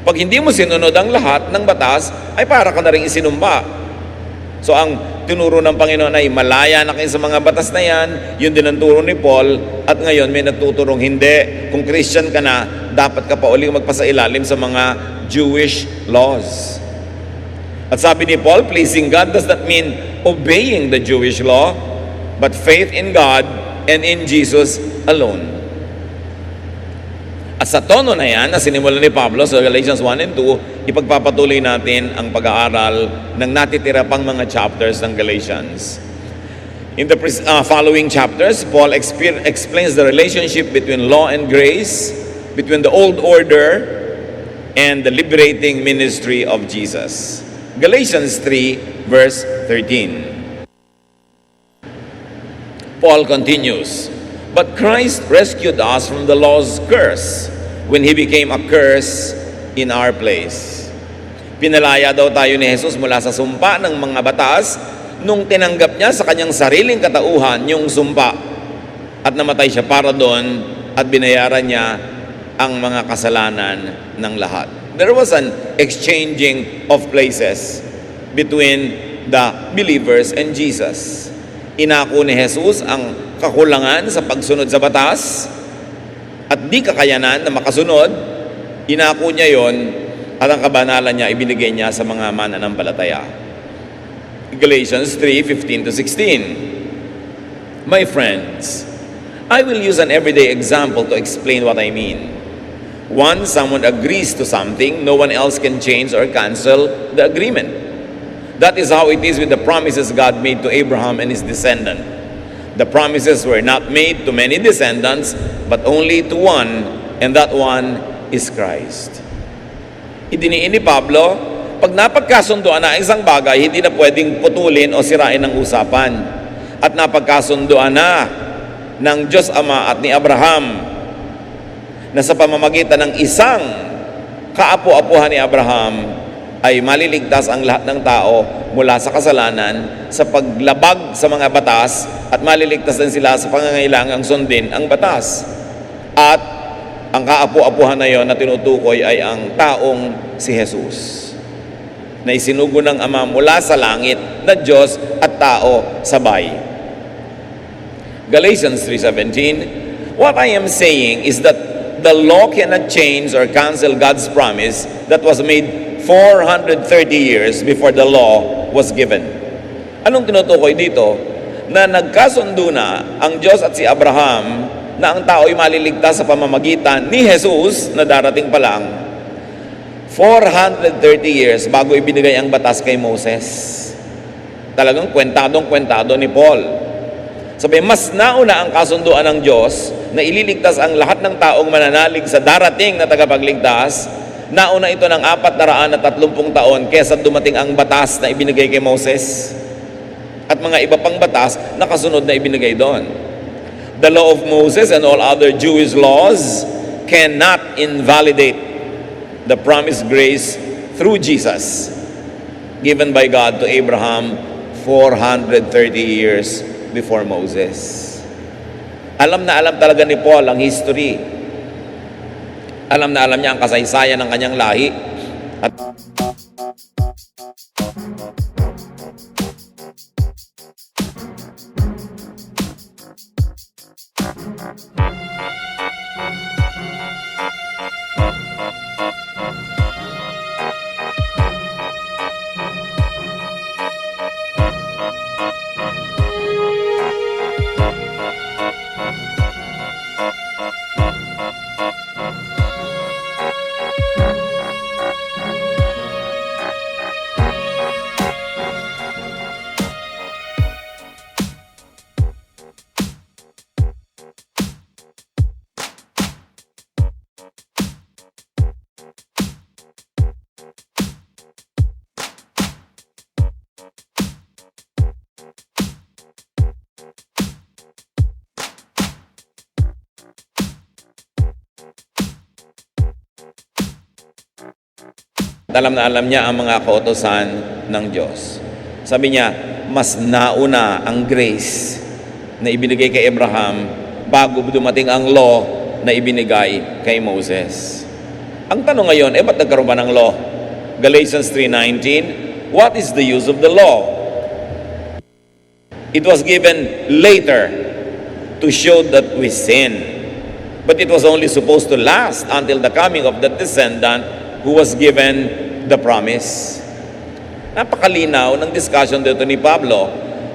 Pag hindi mo sinunod ang lahat ng batas, ay para ka na rin isinumpa. So ang tinuro ng Panginoon ay malaya na kayo sa mga batas na yan. Yun din ang turo ni Paul. At ngayon may nagtuturong hindi. Kung Christian ka na, dapat ka pa uling magpasailalim sa mga Jewish laws. At sabi ni Paul, pleasing God does not mean obeying the Jewish law, but faith in God and in Jesus alone. At sa tono na yan, na sinimulan ni Pablo sa Galatians 1 and 2, ipagpapatuloy natin ang pag-aaral ng natitira pang mga chapters ng Galatians. In the following chapters, Paul explains the relationship between law and grace, between the old order and the liberating ministry of Jesus. Galatians 3, verse 13. Paul continues, but Christ rescued us from the law's curse when He became a curse in our place. Pinalaya daw tayo ni Jesus mula sa sumpa ng mga batas nung tinanggap niya sa kanyang sariling katauhan yung sumpa at namatay siya para doon at binayaran niya ang mga kasalanan ng lahat. There was an exchanging of places between the believers and Jesus. Inako ni Jesus ang kakulangan sa pagsunod sa batas at di kakayanan na makasunod. Inako niya yon at ang kabanalan niya ibinigay niya sa mga mananampalataya. Galatians 3:15-16. My friends, I will use an everyday example to explain what I mean. Once someone agrees to something, no one else can change or cancel the agreement. That is how it is with the promises God made to Abraham and his descendant. The promises were not made to many descendants, but only to one, and that one is Christ. Idiniin ni Pablo, pag napagkasunduan na isang bagay, hindi na pwedeng putulin o sirain ang usapan. At napagkasunduan na ng Diyos Ama at ni Abraham na sa pamamagitan ng isang kaapu-apuhan ni Abraham ay maliligtas ang lahat ng tao mula sa kasalanan sa paglabag sa mga batas at maliligtas din sila sa pangangailangang sundin ang batas. At ang kaapu-apuhan na yon na tinutukoy ay ang taong si Jesus na isinugo ng Ama mula sa langit na Diyos at tao sabay. Galatians 3:17. What I am saying is that the law cannot change or cancel God's promise that was made 430 years before the law was given. Anong tinutukoy dito? Na nagkasundo na ang Diyos at si Abraham na ang tao ay maliligtas sa pamamagitan ni Jesus na darating pa lang 430 years bago ibinigay ang batas kay Moses. Talagang kwentado ni Paul. Sabi, mas nauna ang kasunduan ng Diyos na ililigtas ang lahat ng taong mananalig sa darating na tagapagligtas. Nauna ito ng 430 taon kesa dumating ang batas na ibinigay kay Moses at mga iba pang batas na kasunod na ibinigay doon. The law of Moses and all other Jewish laws cannot invalidate the promised grace through Jesus given by God to Abraham 430 years before Moses. Alam na alam talaga ni Paul ang history. Alam na alam niya ang kasaysayan ng kanyang lahi. At alam na alam niya ang mga kautusan ng Diyos. Sabi niya, mas nauna ang grace na ibinigay kay Abraham bago dumating ang law na ibinigay kay Moses. Ang tanong ngayon, ba't nagkaroon ba ng law? Galatians 3:19, what is the use of the law? It was given later to show that we sin. But it was only supposed to last until the coming of the descendant who was given the promise. Napakalinaw ng discussion dito ni Pablo.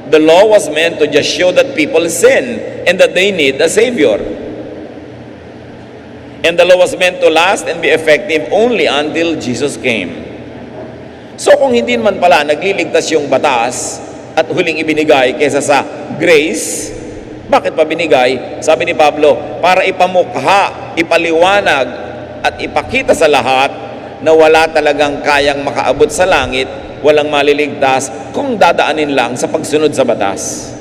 The law was meant to just show that people sin and that they need a Savior. And the law was meant to last and be effective only until Jesus came. So kung hindi man pala nagliligtas yung batas at huling ibinigay kaysa sa grace, bakit pa binigay? Sabi ni Pablo, para ipamukha, ipaliwanag at ipakita sa lahat na wala talagang kayang makaabot sa langit, walang maliligtas kung dadaanin lang sa pagsunod sa batas.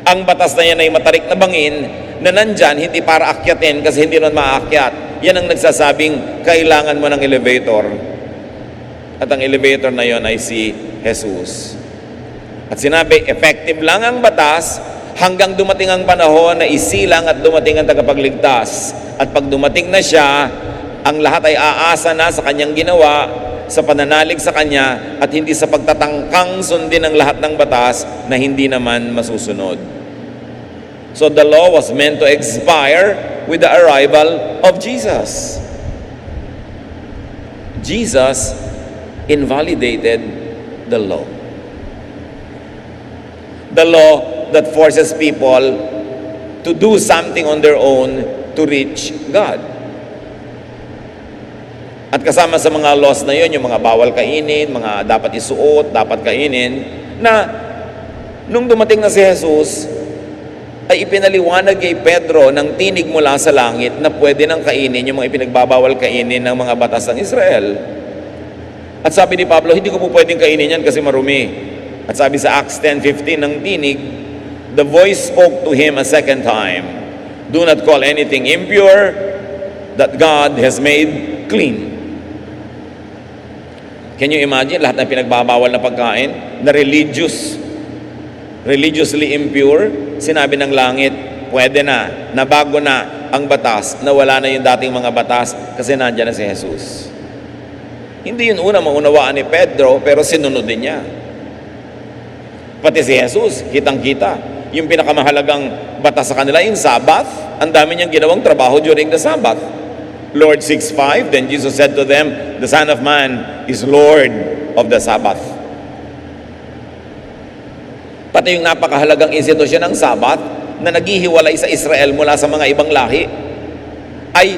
Ang batas na yan ay matarik na bangin na nandyan hindi para akyatin kasi hindi naman maakyat. Yan ang nagsasabing kailangan mo ng elevator. At ang elevator na yon ay si Jesus. At sinabi, effective lang ang batas hanggang dumating ang panahon na isilang at dumating ang tagapagligtas. At pag dumating na siya, ang lahat ay aasa na sa kanyang ginawa, sa pananalig sa kanya, at hindi sa pagtatangkang sundin ang lahat ng batas na hindi naman masusunod. So the law was meant to expire with the arrival of Jesus. Jesus invalidated the law. The law that forces people to do something on their own to reach God. At kasama sa mga laws na yun, yung mga bawal kainin, mga dapat isuot, dapat kainin, na nung dumating na si Jesus, ay ipinaliwanag kay Pedro ng tinig mula sa langit na pwede nang kainin yung mga ipinagbabawal kainin ng mga batas ng Israel. At sabi ni Pablo, hindi ko po pwedeng kainin yan kasi marumi. At sabi sa Acts 10:15 ng tinig, the voice spoke to him a second time, do not call anything impure that God has made clean. Can you imagine lahat ng pinagbabawal na pagkain na religiously impure, sinabi ng langit, pwede na, nabago na ang batas, na wala na yung dating mga batas kasi nandiyan na si Jesus. Hindi yun una maunawaan ni Pedro, pero sinunod din niya. Pati si Jesus, kitang-kita. Yung pinakamahalagang batas sa kanila, yung Sabbath, ang dami niyang ginawang trabaho during the Sabbath. Lord 6:5, then Jesus said to them, the Son of Man is Lord of the Sabbath. Pati yung napakahalagang institusyon ng Sabbath na naghihiwalay sa Israel mula sa mga ibang lahi, ay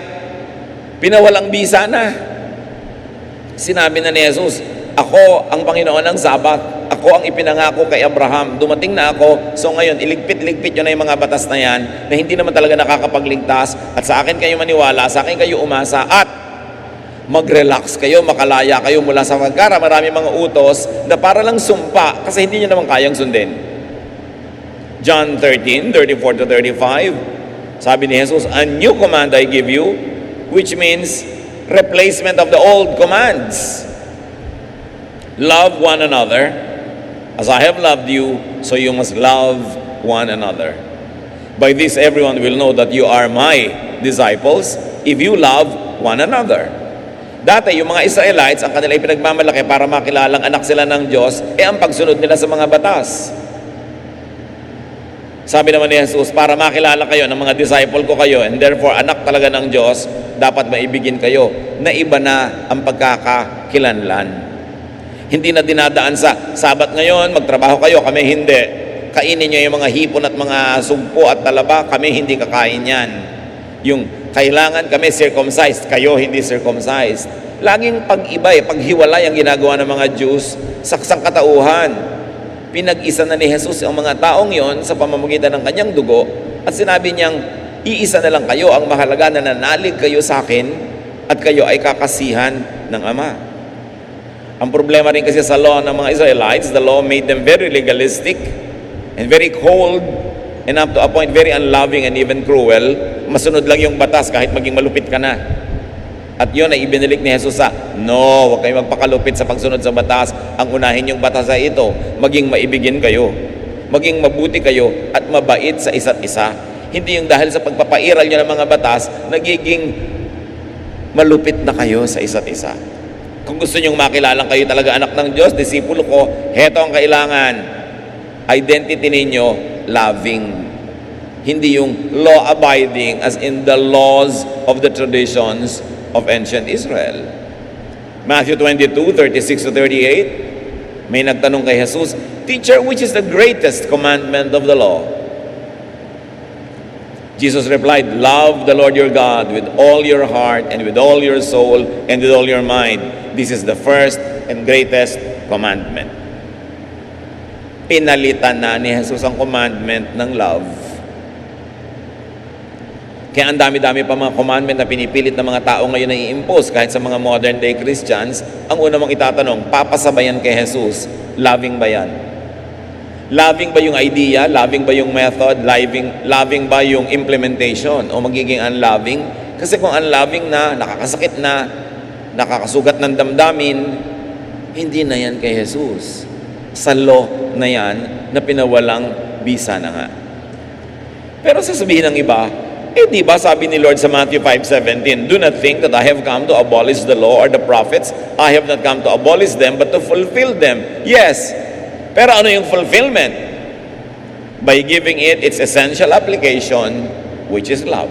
pinawalang bisa na. Sinabi na ni Jesus, ako ang Panginoon ng Sabbath. Ako ang ipinangako kay Abraham. Dumating na ako. So ngayon, iligpit-ligpit nyo na yung mga batas na yan na hindi naman talaga nakakapagligtas. At sa akin kayo maniwala, sa akin kayo umasa, at mag-relax kayo, makalaya kayo mula sa pagkara. Marami mga utos na para lang sumpa kasi hindi nyo naman kayang sundin. John 13:34-35, sabi ni Jesus, a new command I give you, which means replacement of the old commands. Love one another as I have loved you, so you must love one another. By this everyone will know that you are my disciples if you love one another. Dati yung mga Israelites, ang kanila pinagmamalaki para makilalang anak sila ng Diyos, ang pagsunod nila sa mga batas. Sabi naman ni Jesus, para makilala kayo ng mga disciple ko kayo, and therefore anak talaga ng Diyos, dapat maibigin kayo na iba na ang pagkakakilanlan. Hindi na dinadaan sa Sabat ngayon, magtrabaho kayo, kami hindi. Kainin nyo yung mga hipon at mga sugpo at talaba, kami hindi kakain yan. Yung kailangan kami circumcised, kayo hindi circumcised. Laging pag-iba, paghiwalay ang ginagawa ng mga Jews sa sangkatauhan. Pinag-isa na ni Jesus ang mga taong yon sa pamamagitan ng kanyang dugo at sinabi niyang, iisa na lang kayo, ang mahalaga na nanalig kayo sa akin at kayo ay kakasihan ng Ama. Ang problema rin kasi sa law ng mga Israelites, the law made them very legalistic and very cold and up to a point very unloving and even cruel. Masunod lang yung batas kahit maging malupit ka na. At yun ay ibinilik ni Jesus sa, no, huwag kayo magpakalupit sa pagsunod sa batas. Ang unahin yung batas ay ito, maging maibigin kayo, maging mabuti kayo at mabait sa isa't isa. Hindi yung dahil sa pagpapairal nyo ng mga batas, nagiging malupit na kayo sa isa't isa. Kung gusto nyong makilalang kayo talaga anak ng Diyos, disipulo ko, heto ang kailangan. Identity ninyo, loving. Hindi yung law-abiding as in the laws of the traditions of ancient Israel. Matthew 22:36-38, may nagtanong kay Jesus, Teacher, which is the greatest commandment of the law? Jesus replied, Love the Lord your God with all your heart and with all your soul and with all your mind. This is the first and greatest commandment. Pinalitan na ni Jesus ang commandment ng love. Kaya ang dami-dami pa mga commandment na pinipilit ng mga tao ngayon na i-impose kahit sa mga modern day Christians. Ang una mong itatanong, papasabayan kay Jesus, loving ba yan? Loving ba yung idea? Loving ba yung method? Loving ba yung implementation? O magiging unloving? Kasi kung unloving na, nakakasakit na, nakakasugat ng damdamin, hindi na yan kay Jesus. Sa law na yan na pinawalang bisa na nga. Pero sasabihin ng iba, di ba sabi ni Lord sa Matthew 5:17, Do not think that I have come to abolish the law or the prophets. I have not come to abolish them, but to fulfill them. Yes, pero ano yung fulfillment? By giving it its essential application, which is love.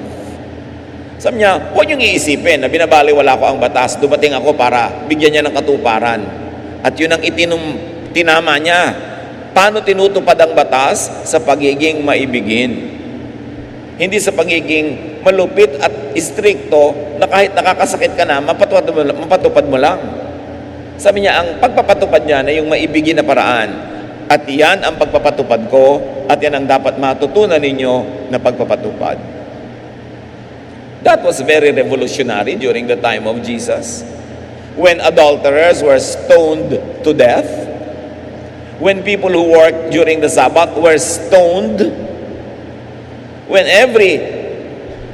Sabi niya, huwag niyong iisipin na binabaliwala ko ang batas, dumating ako para bigyan niya ng katuparan. At yun ang tinama niya. Paano tinutupad ang batas? Sa pagiging maibigin. Hindi sa pagiging malupit at istrikto na kahit nakakasakit ka na, mapatupad mo lang. Sabi niya, ang pagpapatupad niya na yung maibigin na paraan. At yan ang pagpapatupad ko at yan ang dapat matutunan ninyo na pagpapatupad. That was very revolutionary during the time of Jesus. When adulterers were stoned to death, when people who worked during the Sabbath were stoned, when every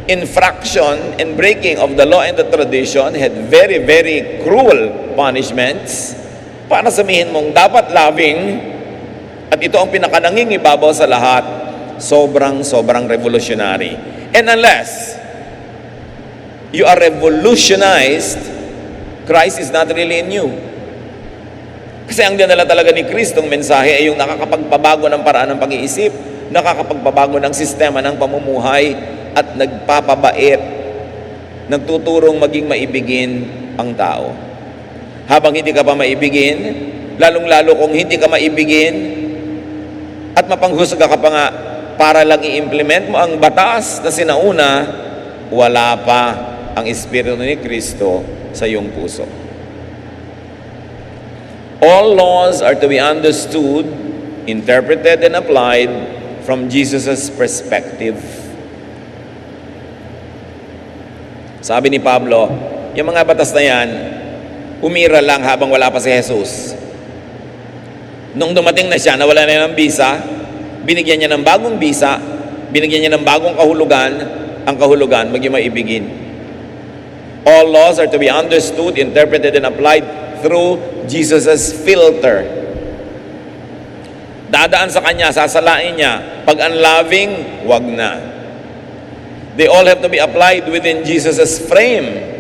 infraction and breaking of the law and the tradition had very, very cruel punishments, para sabihin mong dapat loving, at ito ang pinakanangingibabaw sa lahat, sobrang revolutionary. And unless you are revolutionized, Christ is not really in you. Kasi ang dinala talaga ni Kristong mensahe ay yung nakakapagpabago ng paraan ng pag-iisip, nakakapagpabago ng sistema ng pamumuhay, at nagpapabait, nagtuturong maging maibigin ang tao. Habang hindi ka pa maibigin, lalong-lalo kung hindi ka maibigin, at mapanghusga ka pa nga para lang i-implement mo ang batas na sinauna, wala pa ang Espiritu ni Kristo sa iyong puso. All laws are to be understood, interpreted, and applied from Jesus' perspective. Sabi ni Pablo, yung mga batas na yan, umira lang habang wala pa si Jesus. Nung dumating na siya, nawala na ng bisa, binigyan niya ng bagong bisa, binigyan niya ng bagong kahulugan, ang kahulugan, maging maibigin. All laws are to be understood, interpreted, and applied through Jesus' filter. Dadaan sa kanya, sasalain niya. Pag unloving, wag na. They all have to be applied within Jesus' frame.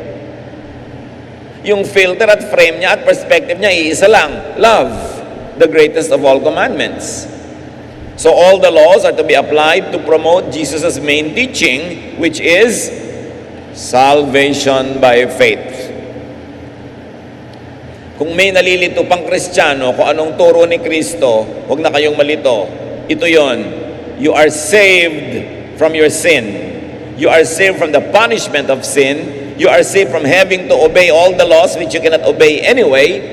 Yung filter at frame niya at perspective niya, iisa lang. Love, the greatest of all commandments. So all the laws are to be applied to promote Jesus' main teaching, which is salvation by faith. Kung may nalilito pang Kristiyano kung anong turo ni Kristo, huwag na kayong malito. Ito yon. You are saved from your sin. You are saved from the punishment of sin. You are saved from having to obey all the laws which you cannot obey anyway.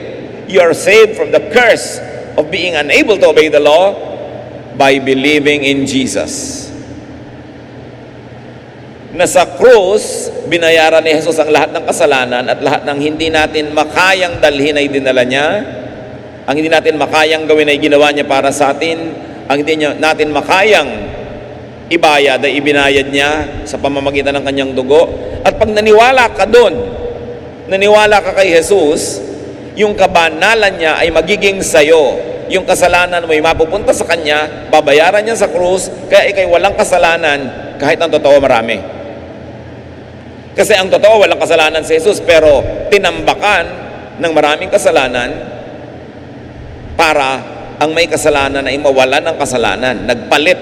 You are saved from the curse of being unable to obey the law by believing in Jesus. Na sa krus, binayaran ni Jesus ang lahat ng kasalanan at lahat ng hindi natin makayang dalhin ay dinala niya. Ang hindi natin makayang gawin ay ginawa niya para sa atin. Ang hindi natin makayang ibayad ay ibinayad niya sa pamamagitan ng kanyang dugo. At pag naniwala ka doon, naniwala ka kay Jesus, yung kabanalan niya ay magiging sayo. Yung kasalanan mo ay mapupunta sa kanya, babayaran niya sa krus, kaya ikay walang kasalanan kahit ang totoo marami. Kasi ang totoo, walang kasalanan si Jesus, pero tinambakan ng maraming kasalanan para ang may kasalanan ay mawalan ng kasalanan. Nagpalit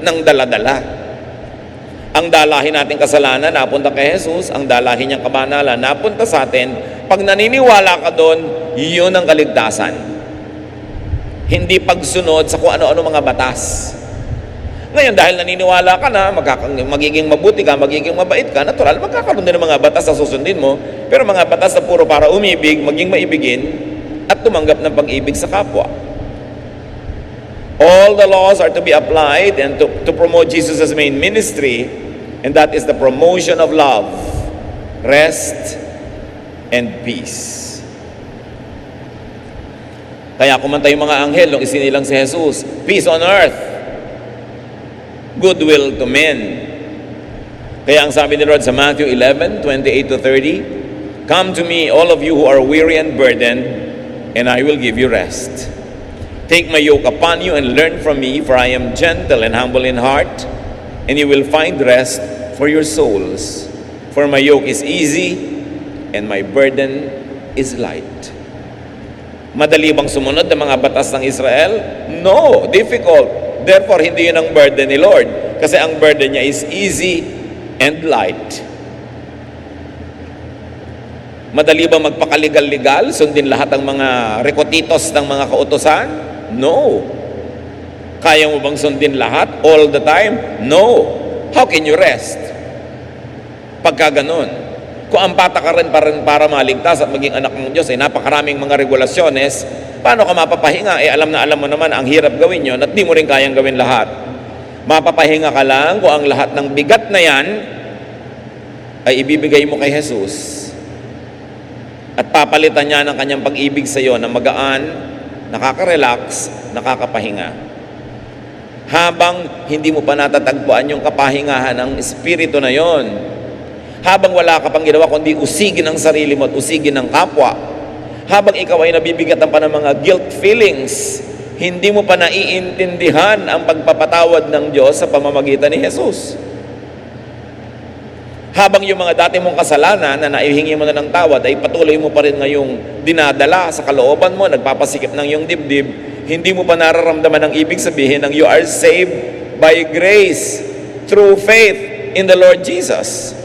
ng dala-dala. Ang dalahin nating kasalanan napunta kay Jesus, ang dalahin niyang kabanalan napunta sa atin. Pag naniniwala ka doon, yun ang kaligtasan. Hindi pagsunod sa kung ano-ano mga batas. Ngayon, dahil naniniwala ka na, magiging mabuti ka, magiging mabait ka, natural, magkakaroon din ng mga batas na susundin mo, pero mga batas na puro para umibig, maging maibigin, at tumanggap ng pag-ibig sa kapwa. All the laws are to be applied and to promote Jesus' main ministry, and that is the promotion of love, rest, and peace. Kaya kumanta yung mga anghel nung isinilang si Jesus, peace on earth, goodwill to men. Kaya ang sabi ni Lord sa Matthew 11:28-30, come to me, all of you who are weary and burdened, and I will give you rest. Take my yoke upon you and learn from me, for I am gentle and humble in heart, and you will find rest for your souls. For my yoke is easy, and my burden is light. Madali bang sumunod ng mga batas ng Israel? No, difficult. Therefore, hindi yun ang burden ni Lord. Kasi ang burden niya is easy and light. Madali ba magpakaligal-ligal? Sundin lahat ng mga rekotitos ng mga kautosan? No. Kaya mo bang sundin lahat all the time? No. How can you rest? Pagka ganun. Kung ang patakaran pa rin para maligtas at maging anak ng Diyos ay napakaraming mga regulasyones, paano ka mapapahinga? Alam na alam mo naman ang hirap gawin yun at di mo rin kayang gawin lahat. Mapapahinga ka lang kung ang lahat ng bigat na yan ay ibibigay mo kay Jesus. At papalitan niya ng kanyang pag-ibig sa iyo na magaan, nakaka-relax, nakakapahinga. Habang hindi mo pa natatagpuan yung kapahingahan ng espiritu na yon, habang wala ka pang ginawa kundi usigin ang sarili mo at usigin ang kapwa, habang ikaw ay nabibigatan pa ng mga guilt feelings, hindi mo pa naiintindihan ang pagpapatawad ng Diyos sa pamamagitan ni Jesus. Habang yung mga dati mong kasalanan na naihingi mo na ng tawad ay patuloy mo pa rin ngayong dinadala sa kalooban mo, nagpapasikip ng iyong dibdib, hindi mo pa nararamdaman ang ibig sabihin ng you are saved by grace through faith in the Lord Jesus.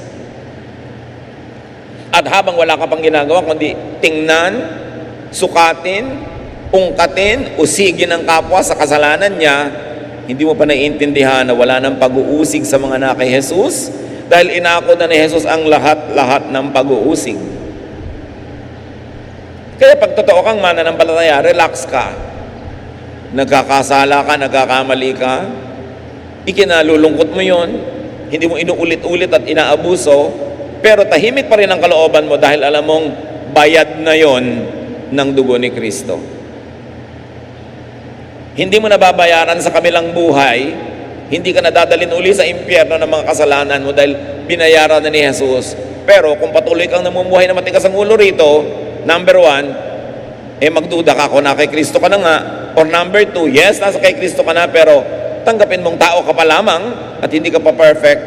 At habang wala ka pang ginagawa kundi tingnan, sukatin, ungkatin, usigin ang kapwa sa kasalanan niya, hindi mo pa naiintindihan na wala nang pag-uusig sa mga na kay Jesus dahil inako na ni Jesus ang lahat-lahat ng pag-uusig. Kaya pag totoo kang mananampalataya, relax ka. Nagkakasala ka, nagkakamali ka, ikinalulungkot mo yon, hindi mo inuulit-ulit at inaabuso, pero tahimik pa rin ang kalooban mo dahil alam mong bayad na yon ng dugo ni Kristo. Hindi mo nababayaran sa kabilang buhay, hindi ka nadadalhin uli sa impyerno ng mga kasalanan mo dahil binayaran na ni Jesus. Pero kung patuloy kang namumuhay na matigas ang ulo rito, number 1, magduda ka kung na kay Kristo ka na nga. Or number 2, yes, nasa kay Kristo ka na, pero tanggapin mong tao ka pa lamang at hindi ka pa perfect.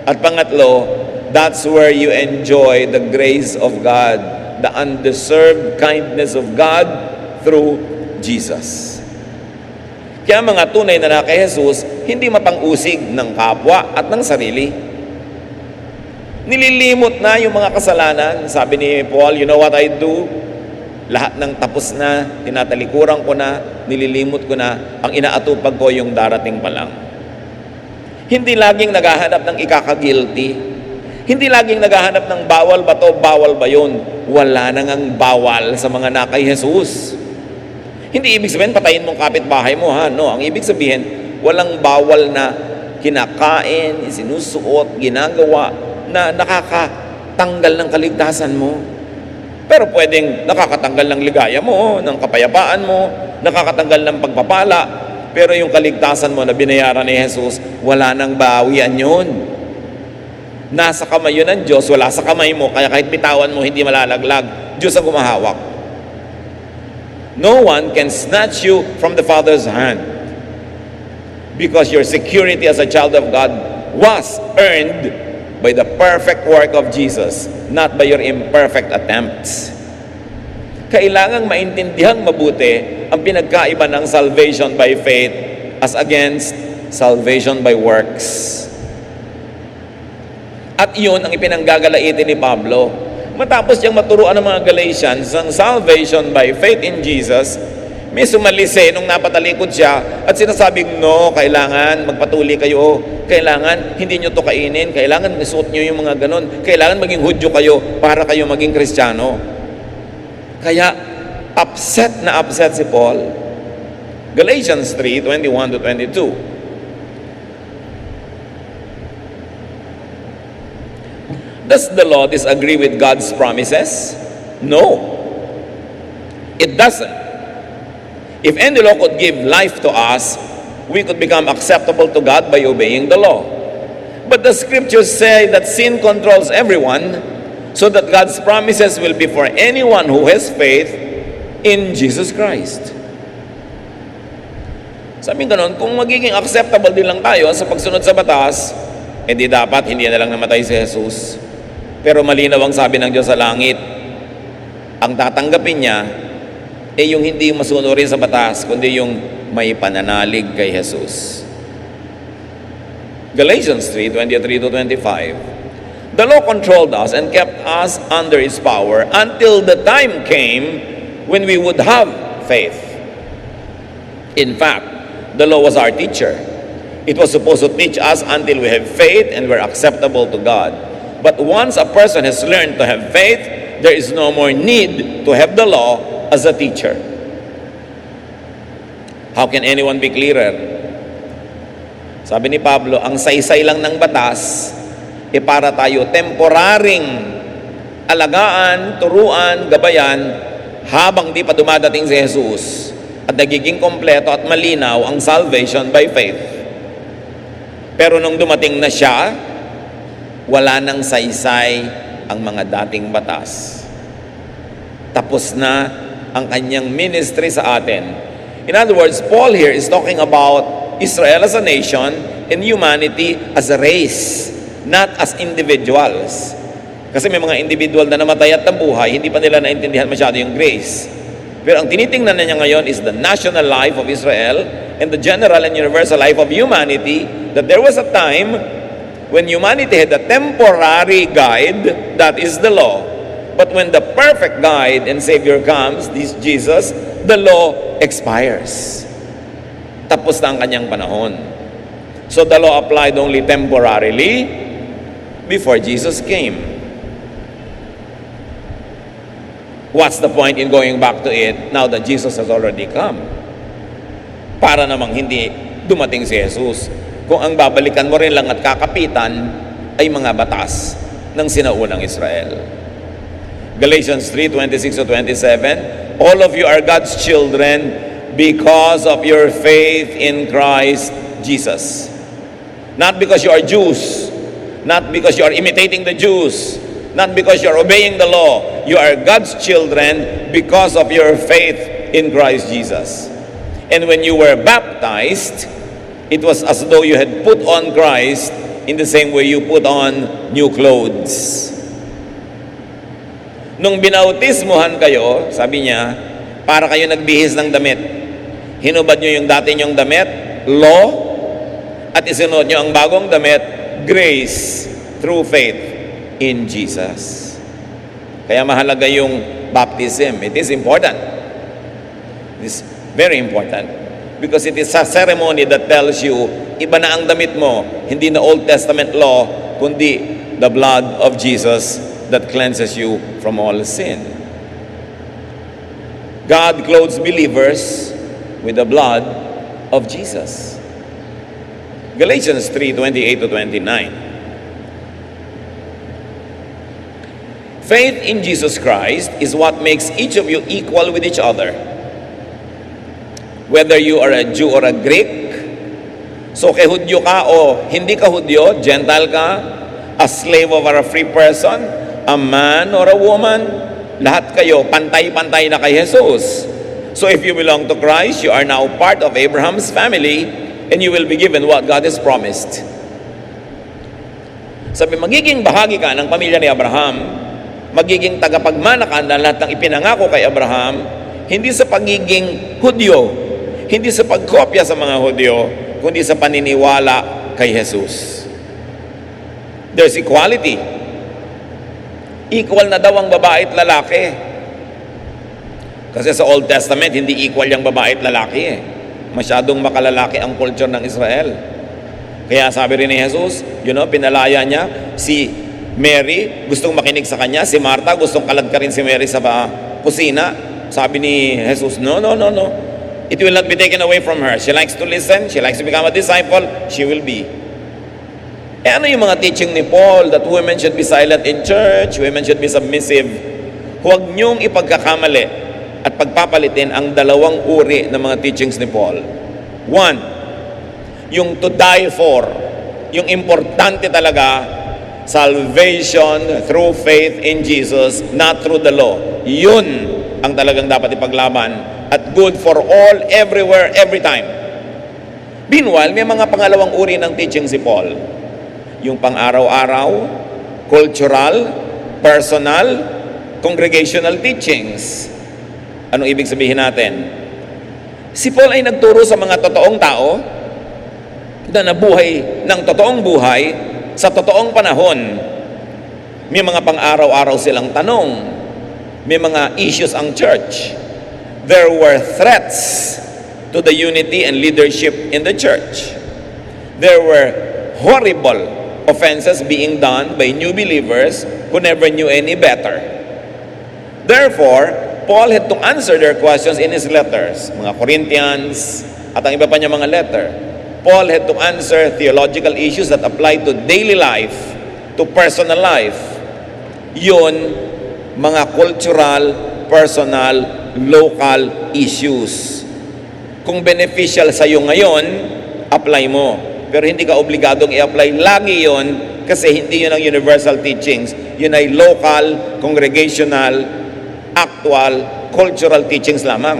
At pangatlo, that's where you enjoy the grace of God, the undeserved kindness of God through Jesus. Kaya mga tunay na kay Jesus, hindi mapang-usig ng kapwa at ng sarili. Nililimot na yung mga kasalanan. Sabi ni Paul, you know what I do? Lahat ng tapos na, tinatalikuran ko na, nililimot ko na, ang inaatupag ko yung darating pa lang. Hindi laging naghahanap ng ikaka-guilty. Hindi laging naghahanap ng bawal ba to, bawal ba yun. Wala nang bawal sa mga na kay Jesus. Hindi ibig sabihin patayin mong kapitbahay mo, ha? No, ang ibig sabihin, walang bawal na kinakain, sinusuot, ginagawa na nakakatanggal ng kaligtasan mo. Pero pwedeng nakakatanggal ng ligaya mo, ng kapayapaan mo, nakakatanggal ng pagpapala, pero yung kaligtasan mo na binayaran ni Jesus, wala nang bawian yun. Nasa kamay yun ng Diyos, wala sa kamay mo, kaya kahit bitawan mo, hindi malalaglag. Diyos ang gumahawak. No one can snatch you from the Father's hand because your security as a child of God was earned by the perfect work of Jesus, not by your imperfect attempts. Kailangang maintindihan mabuti ang pinagkaiba ng salvation by faith as against salvation by works. At iyon ang ipinanggagalaitin ni Pablo. Matapos niyang maturuan ng mga Galatians ang salvation by faith in Jesus, may sumalise nung napatalikod siya at sinasabing, no, kailangan magpatuloy kayo, kailangan hindi nyo to kainin, kailangan isuot nyo yung mga ganon, kailangan maging Hudyo kayo para kayo maging Kristiyano. Kaya upset na upset si Paul. Galatians 3:21 to 22. Does the law disagree with God's promises? No, it doesn't. If any law could give life to us, we could become acceptable to God by obeying the law. But the scriptures say that sin controls everyone, so that God's promises will be for anyone who has faith in Jesus Christ. Sabi ganon, kung magiging acceptable din lang tayo sa pagsunod sa batas, di dapat hindi na lang namatay si Jesus. Pero malinaw ang sabi ng Diyos sa langit, ang tatanggapin niya yung hindi masunurin sa batas, kundi yung may pananalig kay Jesus. Galatians 3:23 to 25. The law controlled us and kept us under its power until the time came when we would have faith. In fact, the law was our teacher. It was supposed to teach us until we have faith and we're acceptable to God. But once a person has learned to have faith, there is no more need to have the law as a teacher. How can anyone be clearer? Sabi ni Pablo, ang saysay lang ng batas para tayo temporaring alagaan, turuan, gabayan habang di pa dumadating si Jesus at nagiging kompleto at malinaw ang salvation by faith. Pero nung dumating na siya, wala nang saysay ang mga dating batas. Tapos na ang kanyang ministry sa atin. In other words, Paul here is talking about Israel as a nation and humanity as a race, not as individuals. Kasi may mga individual na namatay at nabuhay, hindi pa nila naintindihan masyado yung grace. Pero ang tinitingnan na niya ngayon is the national life of Israel and the general and universal life of humanity, that there was a time when humanity had a temporary guide, that is the law. But when the perfect guide and Savior comes, this Jesus, the law expires. Tapos na ang kanyang panahon. So the law applied only temporarily before Jesus came. What's the point in going back to it now that Jesus has already come? Para namang hindi dumating si Jesus. Kung ang babalikan mo rin lang at kakapitan ay mga batas ng sinaunang Israel. Galatians 3:26 to 27, all of you are God's children because of your faith in Christ Jesus. Not because you are Jews, not because you are imitating the Jews, not because you are obeying the law. You are God's children because of your faith in Christ Jesus. And when you were baptized, it was as though you had put on Christ in the same way you put on new clothes. Nung binautismuhan kayo, sabi niya, para kayo nagbihis ng damit. Hinubad nyo yung dati nyong damit, law, at isunod nyo ang bagong damit, grace, through faith in Jesus. Kaya mahalaga yung baptism. It is important. It is very important. Because it is a ceremony that tells you, iba na ang damit mo, hindi na Old Testament law, kundi the blood of Jesus that cleanses you from all sin. God clothes believers with the blood of Jesus. Galatians 3:28 to 29. Faith in Jesus Christ is what makes each of you equal with each other. Whether you are a Jew or a Greek, so kay Hudyo ka o hindi ka Hudyo, Gentile ka, a slave or a free person, a man or a woman, lahat kayo pantay-pantay na kay Jesus. So if you belong to Christ, you are now part of Abraham's family and you will be given what God has promised. Sabi, magiging bahagi ka ng pamilya ni Abraham, magiging tagapagmana ka ng lahat ng ipinangako kay Abraham, hindi sa pagiging Hudyo, hindi sa pagkopya sa mga Hudyo, kundi sa paniniwala kay Jesus. There's equality. Equal na daw ang babae at lalaki. Kasi sa Old Testament, hindi equal yung babae at lalaki eh. Masyadong makalalaki ang culture ng Israel. Kaya sabi rin ni Jesus, pinalaya niya si Mary, gustong makinig sa kanya. Si Martha, gustong kalad ka rin si Mary sa kusina. Sabi ni Jesus, no. It will not be taken away from her. She likes to listen. She likes to become a disciple. She will be. Ano yung mga teaching ni Paul that women should be silent in church, women should be submissive? Huwag niyong ipagkakamali at pagpapalitin ang dalawang uri ng mga teachings ni Paul. One, yung to die for, yung importante talaga, salvation through faith in Jesus, not through the law. Yun ang talagang dapat ipaglaban at good for all, everywhere, every time. Meanwhile, may mga pangalawang uri ng teaching si Paul. Yung pang-araw-araw, cultural, personal, congregational teachings. Anong ibig sabihin natin? Si Paul ay nagturo sa mga totoong tao na nabuhay ng totoong buhay sa totoong panahon. May mga pang-araw-araw silang tanong. May mga issues ang church. There were threats to the unity and leadership in the church. There were horrible offenses being done by new believers who never knew any better. Therefore, Paul had to answer their questions in his letters, mga Corinthians, at ang iba pa niya mga letter. Paul had to answer theological issues that apply to daily life, to personal life. Yun, mga cultural, personal, local issues. Kung beneficial sa iyo ngayon, apply mo. Pero hindi ka obligadong i-apply lagi yon kasi hindi yun ang universal teachings. Yun ay local, congregational, actual, cultural teachings lamang.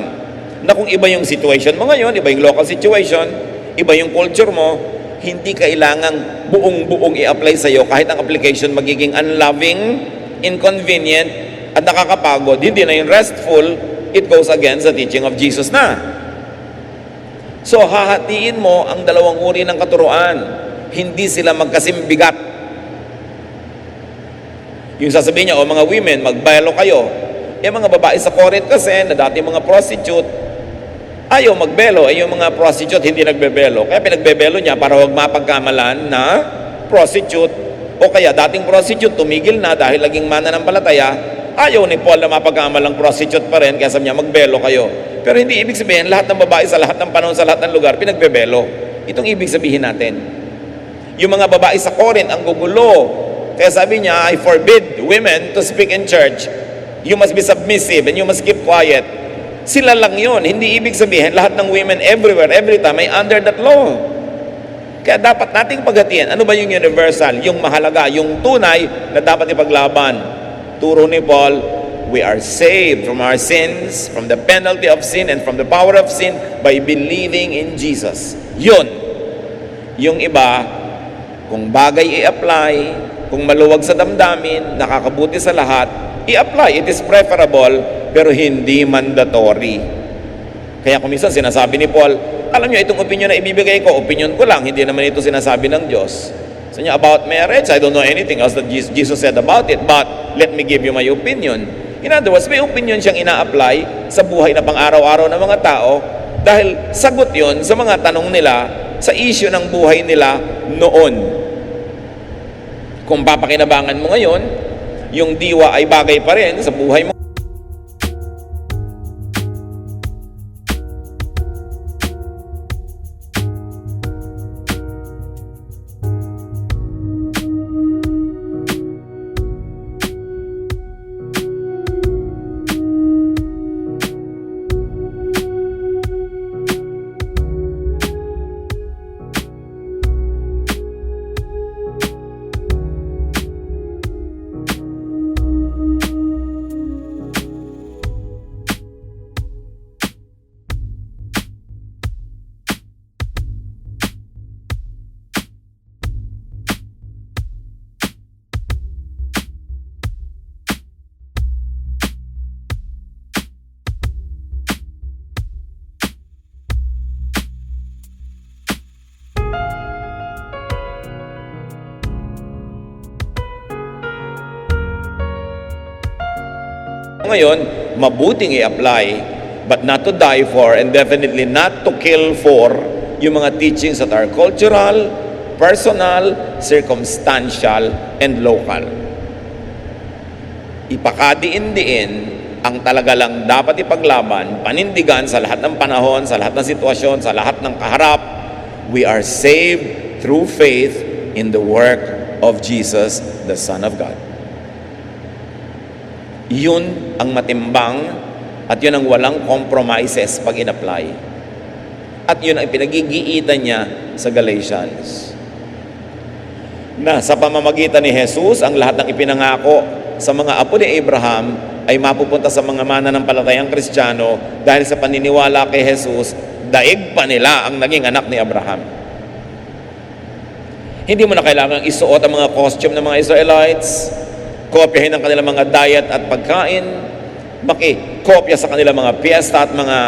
Na kung iba yung situation mo ngayon, iba yung local situation, iba yung culture mo, hindi kailangang buong-buong i-apply sa'yo kahit ang application magiging unloving, inconvenient, at nakakapagod, hindi na yung restful, it goes against the teaching of Jesus na. So, hahatiin mo ang dalawang uri ng katuruan. Hindi sila magkasimbigat. Yung sasabihin niya, mga women, magbelo kayo. Mga babae sa Corinth kasi, na dati mga prostitute, ayaw magbelo. Yung mga prostitute, hindi nagbebelo. Kaya pinagbebelo niya para huwag mapagkamalan na prostitute. O kaya dating prostitute, tumigil na dahil laging mananampalataya. Ayaw ni Paul na mapagkamalang prostitute pa rin, kaya sabi niya, magbelo kayo. Pero hindi ibig sabihin, lahat ng babae sa lahat ng panahon, sa lahat ng lugar, pinagbebelo. Itong ibig sabihin natin. Yung mga babae sa Corinth, ang gugulo. Kaya sabi niya, I forbid women to speak in church. You must be submissive and you must keep quiet. Sila lang yun. Hindi ibig sabihin, lahat ng women everywhere, every time, ay under that law. Kaya dapat nating paghatian. Ano ba yung universal? Yung mahalaga, yung tunay na dapat ipaglaban. Turo ni Paul, we are saved from our sins, from the penalty of sin, and from the power of sin by believing in Jesus. Yun. Yung iba, kung bagay i-apply, kung maluwag sa damdamin, nakakabuti sa lahat, i-apply. It is preferable, pero hindi mandatory. Kaya kung minsan sinasabi ni Paul, alam nyo, itong opinion na ibibigay ko, opinion ko lang, hindi naman ito sinasabi ng Diyos. So niya, about marriage, I don't know anything else that Jesus said about it, but let me give you my opinion. In other words, may opinion siyang ina-apply sa buhay na pang-araw-araw ng mga tao dahil sagot yon sa mga tanong nila sa issue ng buhay nila noon. Kung papakinabangan mo ngayon, yung diwa ay bagay pa rin sa buhay mo. Ngayon, mabuting i-apply, but not to die for, and definitely not to kill for, yung mga teachings that are cultural, personal, circumstantial, and local. Ipakadiin-diin ang talaga lang dapat ipaglaban, panindigan sa lahat ng panahon, sa lahat ng sitwasyon, sa lahat ng kaharap. We are saved through faith in the work of Jesus, the Son of God. Yun ang matimbang at yun ang walang compromises pag in-apply. At yun ang pinagigiitan niya sa Galatians. Na sa pamamagitan ni Jesus, ang lahat ng ipinangako sa mga apo ni Abraham ay mapupunta sa mga mananampalatayang Kristiyano dahil sa paniniwala kay Jesus, daig pa nila ang naging anak ni Abraham. Hindi mo na kailangang isuot ang mga costume ng mga Israelites, kopyahin ang kanilang mga diet at pagkain, makikopya sa kanilang mga piyesta at mga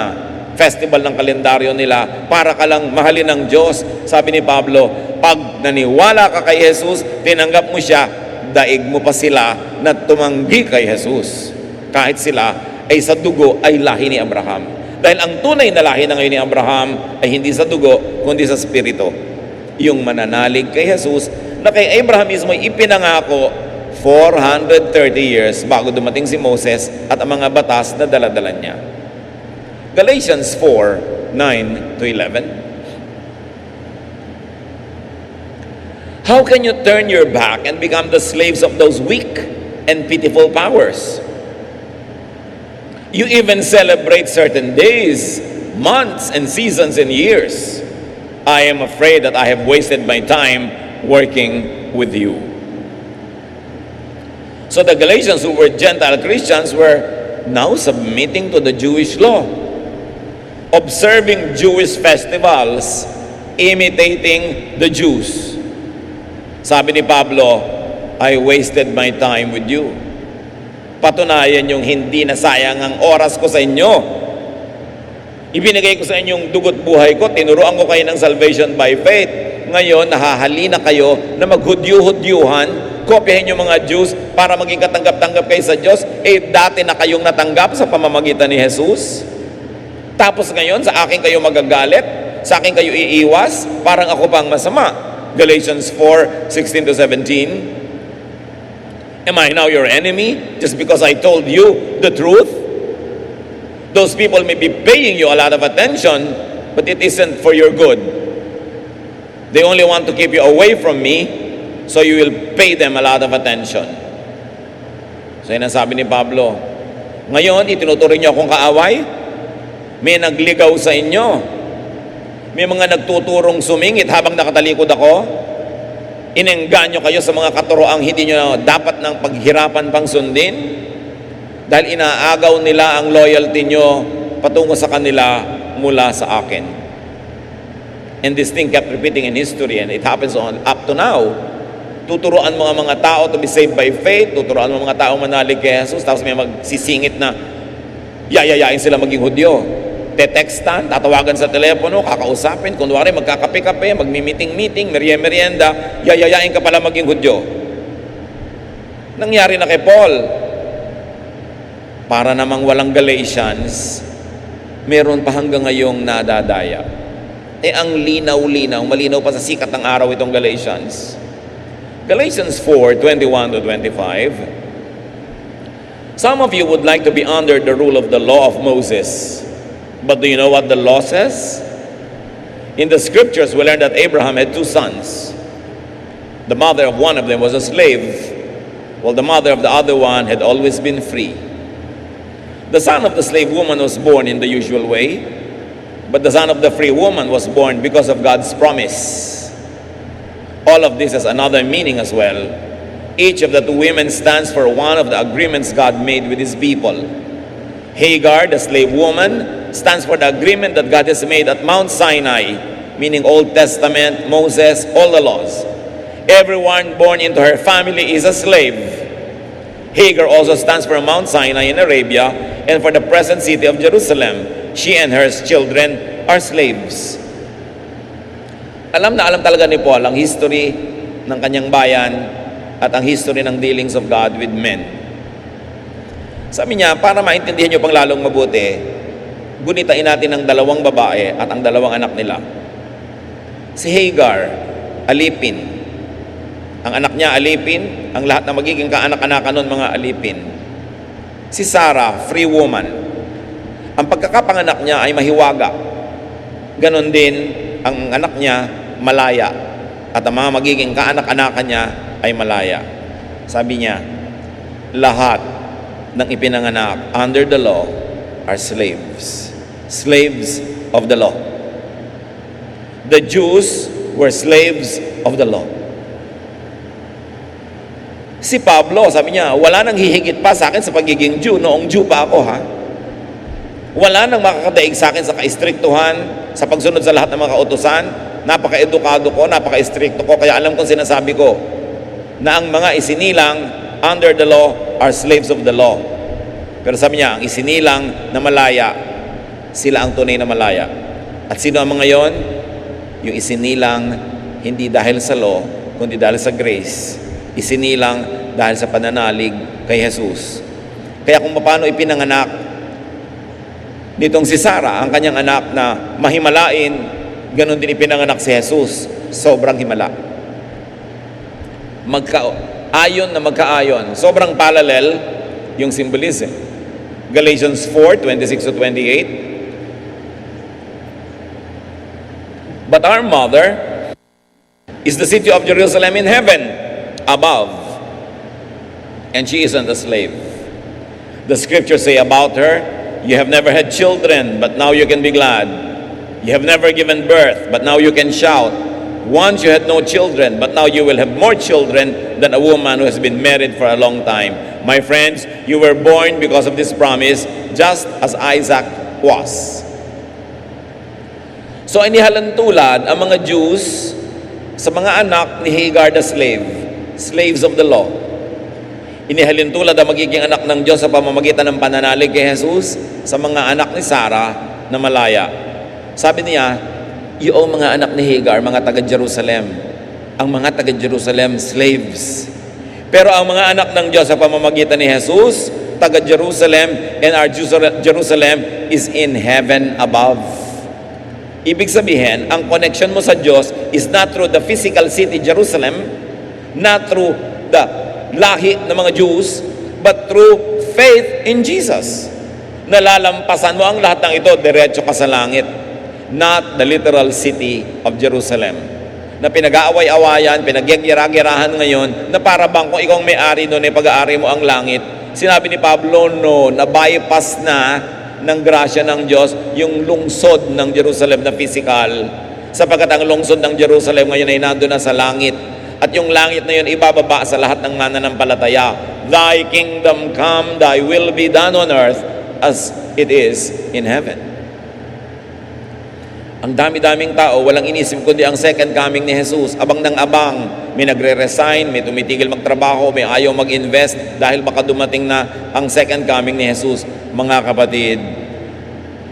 festival ng kalendaryo nila para ka lang mahalin ng Diyos. Sabi ni Pablo, pag naniwala ka kay Jesus, tinanggap mo siya, daig mo pa sila na tumanggi kay Jesus. Kahit sila ay sa dugo ay lahi ni Abraham. Dahil ang tunay na lahi na ngayon ni Abraham ay hindi sa dugo, kundi sa spirito. Yung mananalig kay Jesus na kay Abraham mismo ay ipinangako 430 years bago dumating si Moses at ang mga batas na daladala niya. Galatians 4:9-11. How can you turn your back and become the slaves of those weak and pitiful powers? You even celebrate certain days, months, and seasons and years. I am afraid that I have wasted my time working with you. So the Galatians, who were Gentile Christians, were now submitting to the Jewish law, observing Jewish festivals, imitating the Jews. Sabi ni Pablo, I wasted my time with you. Patunayan yung hindi nasayang ang oras ko sa inyo. Ibinigay ko sa inyong dugo't buhay ko, tinuruan ko kayo ng salvation by faith. Ngayon, nahahalina kayo na maghudyo-hudyuhan, kopyahin yung mga Jews para maging katanggap-tanggap kayo sa Diyos. Dati na kayong natanggap sa pamamagitan ni Jesus. Tapos ngayon, sa akin kayo magagalit, sa akin kayo iiwas, parang ako pang masama. Galatians 4:16-17. Am I now your enemy just because I told you the truth? Those people may be paying you a lot of attention, but it isn't for your good. They only want to keep you away from me, so you will pay them a lot of attention. So yun ang sabi ni Pablo. Ngayon, itinuturing niyo akong kaaway? May nagligaw sa inyo. May mga nagtuturong sumingit habang nakatalikod ako. Inengganyo kayo sa mga katuroang hindi nyo dapat ng paghirapan pang sundin. Dahil inaagaw nila ang loyalty nyo patungo sa kanila mula sa akin. And this thing kept repeating in history, and it happens up to now. Tuturuan mo ang mga tao to be saved by faith, tuturuan mo ang mga tao manalig kay Jesus, tapos may magsisingit na yayayain sila maging Hudyo. Tetextan, tatawagan sa telepono, kakausapin, kunwari magkakape-kape, magmi-meeting-meeting, merienda, yayayain ka pala maging Hudyo. Nangyari na kay Paul. Para namang walang Galatians, meron pa hanggang ngayong nadadaya. Ang linaw-linaw, malinaw pa sa sikat ng araw itong Galatians. Galatians 4:21-25. Some of you would like to be under the rule of the law of Moses. But do you know what the law says? In the scriptures, we learn that Abraham had two sons. The mother of one of them was a slave, while the mother of the other one had always been free. The son of the slave woman was born in the usual way, but the son of the free woman was born because of God's promise. All of this has another meaning as well. Each of the two women stands for one of the agreements God made with his people. Hagar, the slave woman, stands for the agreement that God has made at Mount Sinai, meaning Old Testament, Moses, all the laws. Everyone born into her family is a slave. Hagar also stands for Mount Sinai in Arabia and for the present city of Jerusalem. She and her children are slaves. Alam na alam talaga ni Paul ang history ng kanyang bayan at ang history ng dealings of God with men. Sabi niya, para maintindihan niyo pang lalong mabuti, gunitain natin ang dalawang babae at ang dalawang anak nila. Si Hagar, alipin. Ang anak niya alipin, ang lahat na magiging kaanak-anakan nun mga alipin. Si Sarah, free woman. Ang pagkakapanganak niya ay mahiwaga. Ganon din ang anak niya, malaya. At ang mga magiging kaanak-anakan niya ay malaya. Sabi niya, lahat ng ipinanganak under the law are slaves. Slaves of the law. The Jews were slaves of the law. Si Pablo, sabi niya, wala nang hihigit pa sa akin sa pagiging Jew. Noong Jew pa ako, ha? Wala nang makakadaig sa akin sa kaistriktuhan, sa pagsunod sa lahat ng mga kautusan. Napaka-edukado ko, napaka-istrikto ko, kaya alam kong sinasabi ko na ang mga isinilang under the law are slaves of the law. Pero sabi niya, ang isinilang na malaya, sila ang tunay na malaya. At sino ang mga yon? Yung isinilang hindi dahil sa law, kundi dahil sa grace. Isinilang dahil sa pananalig kay Jesus. Kaya kung paano ipinanganak nitong si Sarah, ang kanyang anak na mahimalain, ganon din ipinanganak si Jesus, sobrang himala. Magkaayon na magkaayon. Sobrang parallel yung symbolism. Galatians 4:26-28. But our mother is the city of Jerusalem in heaven, above. And she isn't a slave. The scriptures say about her, you have never had children, but now you can be glad. You have never given birth, but now you can shout. Once you had no children, but now you will have more children than a woman who has been married for a long time. My friends, you were born because of this promise, just as Isaac was. So inihalantulad ang mga Jews sa mga anak ni Hagar the slave, slaves of the law. Inihalintulad ang magiging anak ng Diyos sa pamamagitan ng pananalig kay Jesus sa mga anak ni Sarah na malaya. Sabi niya, yung mga anak ni Hagar, mga taga-Jerusalem, ang mga taga-Jerusalem, slaves. Pero ang mga anak ng Diyos sa pamamagitan ni Jesus, taga-Jerusalem, and our Jerusalem is in heaven above. Ibig sabihin, ang connection mo sa Diyos is not through the physical city, Jerusalem, not through the lahi ng mga Jews, but through faith in Jesus. Nalalampasan mo ang lahat ng ito, diretso ka sa langit. Not the literal city of Jerusalem na pinag-aaway-awayan, pinag-girahan ngayon na para bang kung ikaw may-ari doon ay pag-aari mo ang langit. Sinabi ni Pablo, no, na-bypass na ng grasya ng Diyos yung lungsod ng Jerusalem na physical, sapagkat ang lungsod ng Jerusalem ngayon ay nandun na sa langit, at yung langit na yun ibababa sa lahat ng mananampalataya. Thy kingdom come, thy will be done on earth as it is in heaven. Ang dami-daming tao, walang inisip kundi ang second coming ni Jesus. Abang ng abang, may nagre-resign, may tumitigil magtrabaho, may ayaw mag-invest dahil baka dumating na ang second coming ni Jesus. Mga kapatid,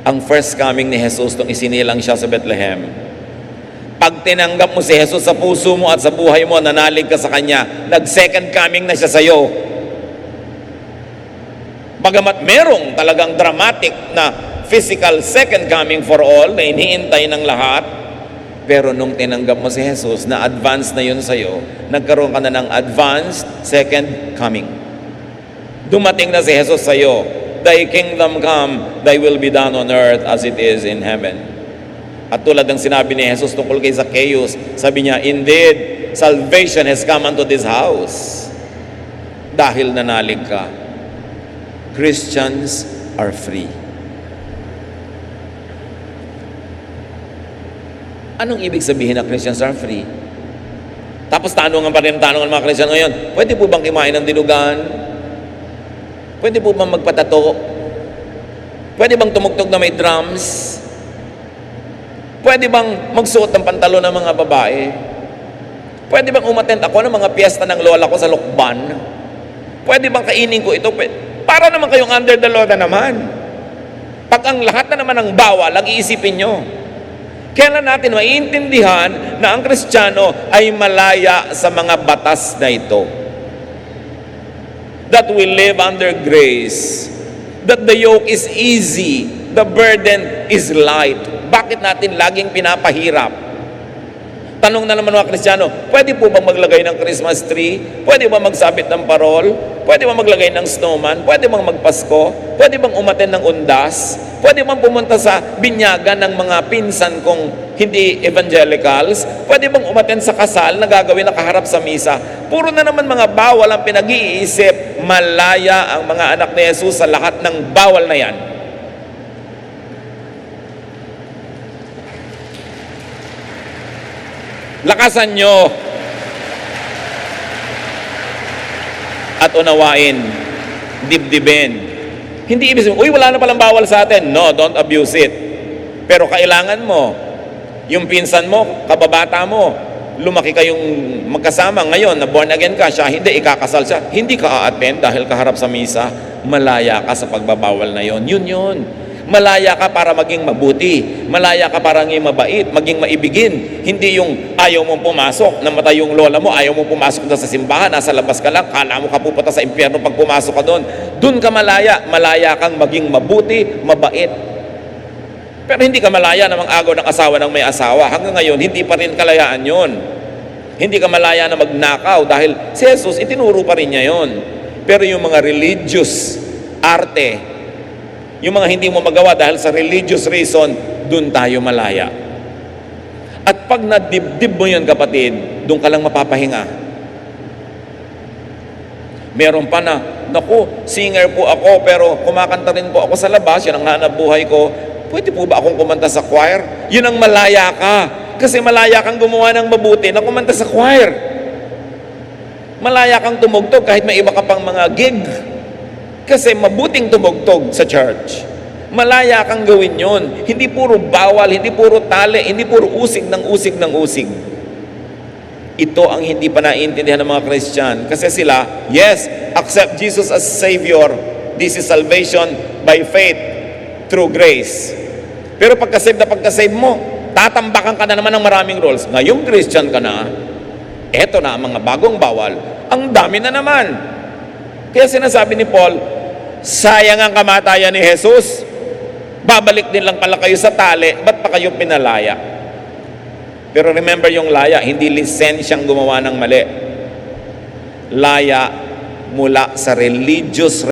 ang first coming ni Jesus, nung isinilang siya sa Bethlehem, pag tinanggap mo si Jesus sa puso mo at sa buhay mo, nanalig ka sa Kanya, nag-second coming na siya sa iyo. Bagamat merong talagang dramatic na physical second coming for all na iniintay ng lahat, pero nung tinanggap mo si Jesus, na advance na yun sa'yo, nagkaroon ka na ng advanced second coming. Dumating na si Jesus sa'yo, thy kingdom come, thy will be done on earth as it is in heaven. At tulad ng sinabi ni Jesus tungkol kay Zacchaeus, sabi niya, indeed, salvation has come unto this house. Dahil nanalig ka. Christians are free. Anong ibig sabihin na Christians are free? Tapos tanungan pa rin ng mga Christian ngayon, pwede po bang kumain ng dinugan? Pwede po bang magpatato? Pwede bang tumugtog na may drums? Pwede bang magsuot ng pantalon ng mga babae? Pwede bang umattend ako ng mga piyesta ng lola ko sa Lokban? Pwede bang kainin ko ito? Para naman kayong under the law na naman. Pag ang lahat na naman ang bawal, ang iisipin nyo. Kailan natin maiintindihan na ang Kristiyano ay malaya sa mga batas na ito? That we live under grace that the yoke is easy, the burden is light. Bakit natin laging pinapahirap? Tanong na naman mga Kristiyano, pwede po bang maglagay ng Christmas tree? Pwede ba magsabit ng parol? Pwede ba maglagay ng snowman? Pwede bang magpasko? Pwede bang umaten ng undas? Pwede bang pumunta sa binyagan ng mga pinsan kong hindi evangelicals? Pwede bang umaten sa kasal na gagawin nakaharap sa misa? Puro na naman mga bawal ang pinag-iisip. Malaya ang mga anak ni Jesus sa lahat ng bawal na yan. Lakasan nyo at unawain, dibdibin. Hindi ibig sabihin, uy, wala na palang bawal sa atin. No, don't abuse it. Pero kailangan mo, yung pinsan mo, kababata mo, lumaki kayong magkasama ngayon, na born again ka, siya, hindi, ikakasal siya, hindi ka a-attend dahil kaharap sa misa, malaya ka sa pagbabawal na yon. Yun yun. Malaya ka para maging mabuti. Malaya ka para maging mabait, maging maibigin. Hindi yung ayaw mong pumasok, namatay yung lola mo, ayaw mong pumasok doon sa simbahan, nasa labas ka lang, kala mo ka pupunta sa impyerno pag pumasok ka doon. Doon ka malaya. Malaya kang maging mabuti, mabait. Pero hindi ka malaya na mag-agaw ng asawa ng may asawa. Hanggang ngayon, hindi pa rin kalayaan yon. Hindi ka malaya na magnakaw dahil si Jesus, itinuro pa rin niya yon. Pero yung mga religious arte, yung mga hindi mo magawa dahil sa religious reason, dun tayo malaya. At pag nadibdib mo yun, kapatid, dun ka lang mapapahinga. Meron pa na, naku, singer po ako, pero kumakanta rin po ako sa labas, yan ang hanap buhay ko. Pwede po ba akong kumanta sa choir? Yun ang malaya ka. Kasi malaya kang gumawa ng mabuti na kumanta sa choir. Malaya kang tumugtog kahit may iba ka pang mga gig. Kasi mabuting tumugtog sa church. Malaya kang gawin yon. Hindi puro bawal, hindi puro tali, hindi puro usig ng usig ng usig. Ito ang hindi pa naiintindihan ng mga Christian. Kasi sila, yes, accept Jesus as Savior. This is salvation by faith through grace. Pero pagkasave na pagkasave mo, tatambakan ka na naman ng maraming rules. Ngayong Christian ka na, eto na ang mga bagong bawal. Ang dami na naman. Kaya sinasabi ni Paul, sayang ang kamatayan ni Jesus. Babalik din lang pala kayo sa tali. Ba't pa kayo pinalaya? Pero remember yung laya, hindi lisensyang gumawa ng mali. Laya mula sa religious